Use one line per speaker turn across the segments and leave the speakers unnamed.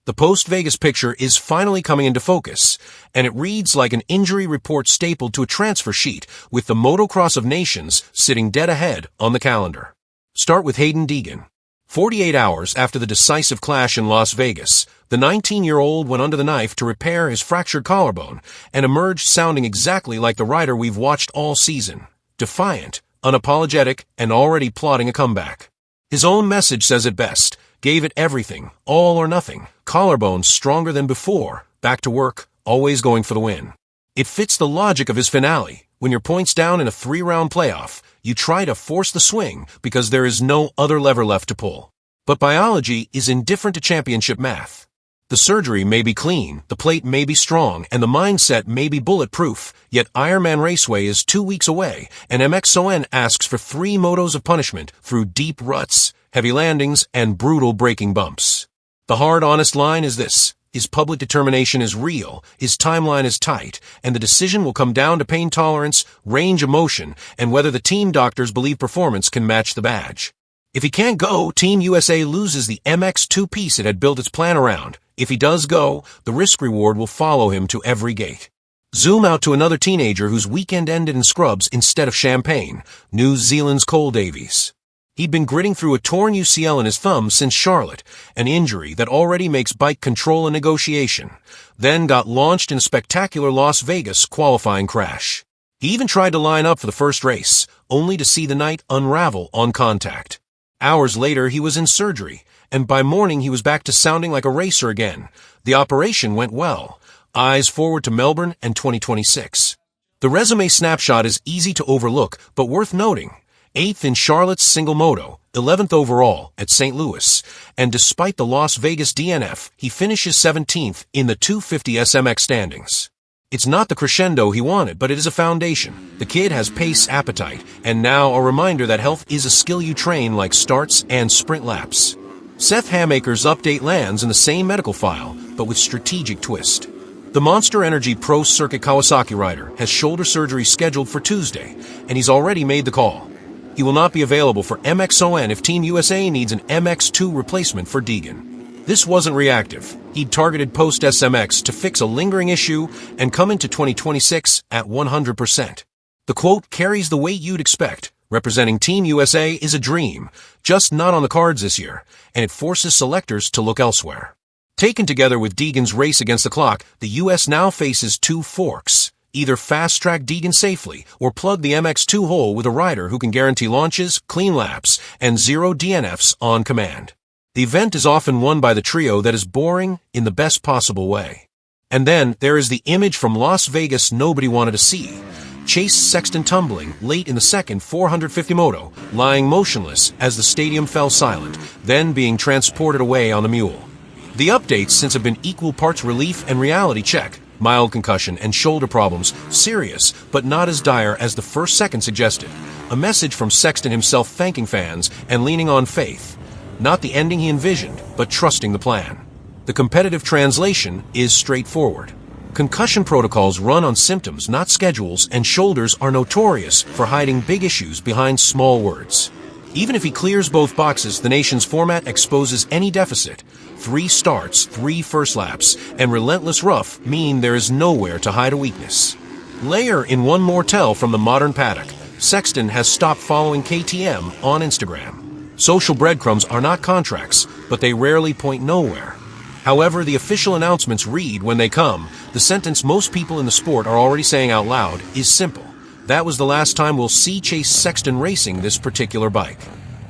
The post-Vegas picture is finally coming into focus, and it reads like an injury report stapled to a transfer sheet, with the Motocross of Nations sitting dead ahead on the calendar. Start with Haiden Deegan. 48 hours after the decisive clash in Las Vegas, the 19-year-old went under the knife to repair his fractured collarbone and emerged sounding exactly like the rider we've watched all season. Defiant, unapologetic, and already plotting a comeback. His own message says it best. Gave it everything, all or nothing, collarbone stronger than before, back to work, always going for the win. It fits the logic of his finale. When you're points down in a 3-round playoff, you try to force the swing because there is no other lever left to pull. But biology is indifferent to championship math. The surgery may be clean, the plate may be strong, and the mindset may be bulletproof, yet Ironman Raceway is 2 weeks away, and MXON asks for 3 motos of punishment through deep ruts, heavy landings, and brutal braking bumps. The hard, honest line is this. His public determination is real, his timeline is tight, and the decision will come down to pain tolerance, range of motion, and whether the team doctors believe performance can match the badge. If he can't go, Team USA loses the MX2 piece it had built its plan around. If he does go, the risk-reward will follow him to every gate. Zoom out to another teenager whose weekend ended in scrubs instead of champagne, New Zealand's Cole Davies. He'd been gritting through a torn UCL in his thumb since Charlotte, an injury that already makes bike control a negotiation, then got launched in a spectacular Las Vegas qualifying crash. He even tried to line up for the first race, only to see the night unravel on contact. Hours later, he was in surgery, and by morning he was back to sounding like a racer again. The operation went well. Eyes forward to Melbourne and 2026. The resume snapshot is easy to overlook, but worth noting. 8th in Charlotte's single moto, 11th overall at St. Louis, and despite the Las Vegas DNF, he finishes 17th in the 250 SMX standings. It's not the crescendo he wanted, but it is a foundation. The kid has pace appetite, and now a reminder that health is a skill you train like starts and sprint laps. Seth Hammaker's update lands in the same medical file, but with strategic twist. The Monsterenergy Pro Circuit Kawasaki rider has shoulder surgery scheduled for Tuesday, and he's already made the call. He will not be available for MXON if Team USA needs an MX2 replacement for Deegan. This wasn't reactive. He'd targeted post-SMX to fix a lingering issue and come into 2026 at 100%. The quote carries the weight you'd expect. Representing Team USA is a dream, just not on the cards this year, and it forces selectors to look elsewhere. Taken together with Deegan's race against the clock, the US now faces 2 forks. Either fast-track Deegan safely or plug the MX2 hole with a rider who can guarantee launches, clean laps, and 0 DNFs on command. The event is often won by the trio that is boring in the best possible way. And then there is the image from Las Vegas nobody wanted to see. Chase Sexton tumbling late in the second 450 moto, lying motionless as the stadium fell silent, then being transported away on the mule. The updates since have been equal parts relief and reality check. Mild concussion and shoulder problems, serious, but not as dire as the first second suggested. A message from Sexton himself thanking fans and leaning on faith. Not the ending he envisioned, but trusting the plan. The competitive translation is straightforward. Concussion protocols run on symptoms, not schedules, and shoulders are notorious for hiding big issues behind small words. Even if he clears both boxes, the nation's format exposes any deficit. 3 starts, 3 first laps, and relentless rough mean there is nowhere to hide a weakness. Layer in one more tell from the modern paddock. Sexton has stopped following KTM on Instagram. Social breadcrumbs are not contracts, but they rarely point nowhere. However, the official announcements read when they come. The sentence most people in the sport are already saying out loud is simple. That was the last time we'll see Chase Sexton racing this particular bike.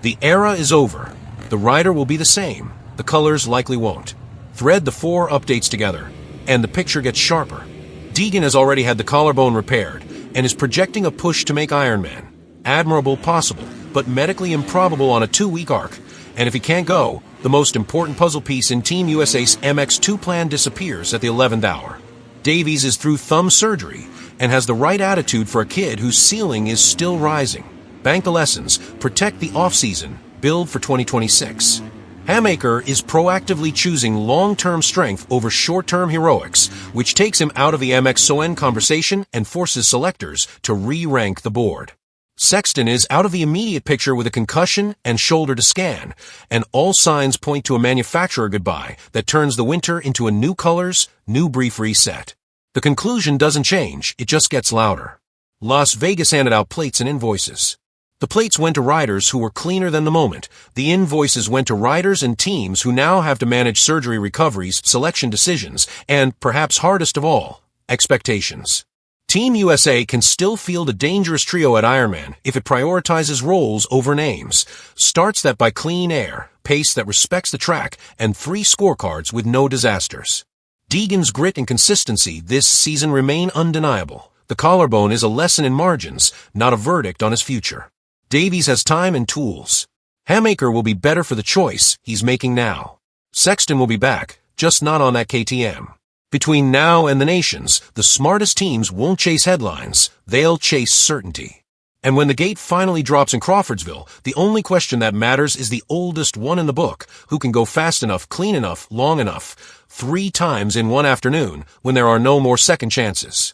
The era is over. The rider will be the same. The colors likely won't. Thread the 4 updates together, and the picture gets sharper. Deegan has already had the collarbone repaired, and is projecting a push to make Ironman. Admirable possible, but medically improbable on a 2-week arc. And if he can't go, the most important puzzle piece in Team USA's MX2 plan disappears at the 11th hour. Davies is through thumb surgery, and has the right attitude for a kid whose ceiling is still rising. Bank the lessons, protect the off-season, build for 2026. Hammaker is proactively choosing long-term strength over short-term heroics, which takes him out of the MXON conversation and forces selectors to re-rank the board. Sexton is out of the immediate picture with a concussion and shoulder to scan, and all signs point to a manufacturer goodbye that turns the winter into a new colors, new brief reset. The conclusion doesn't change, it just gets louder. Las Vegas handed out plates and invoices. The plates went to riders who were cleaner than the moment. The invoices went to riders and teams who now have to manage surgery recoveries, selection decisions, and, perhaps hardest of all, expectations. Team USA can still field a dangerous trio at Ironman if it prioritizes roles over names, starts that by clean air, pace that respects the track, and 3 scorecards with no disasters. Deegan's grit and consistency this season remain undeniable. The collarbone is a lesson in margins, not a verdict on his future. Davies has time and tools. Hammaker will be better for the choice he's making now. Sexton will be back, just not on that KTM. Between now and the nations, the smartest teams won't chase headlines, they'll chase certainty. And when the gate finally drops in Crawfordsville, the only question that matters is the oldest one in the book, who can go fast enough, clean enough, long enough, 3 times in one afternoon, when there are no more second chances.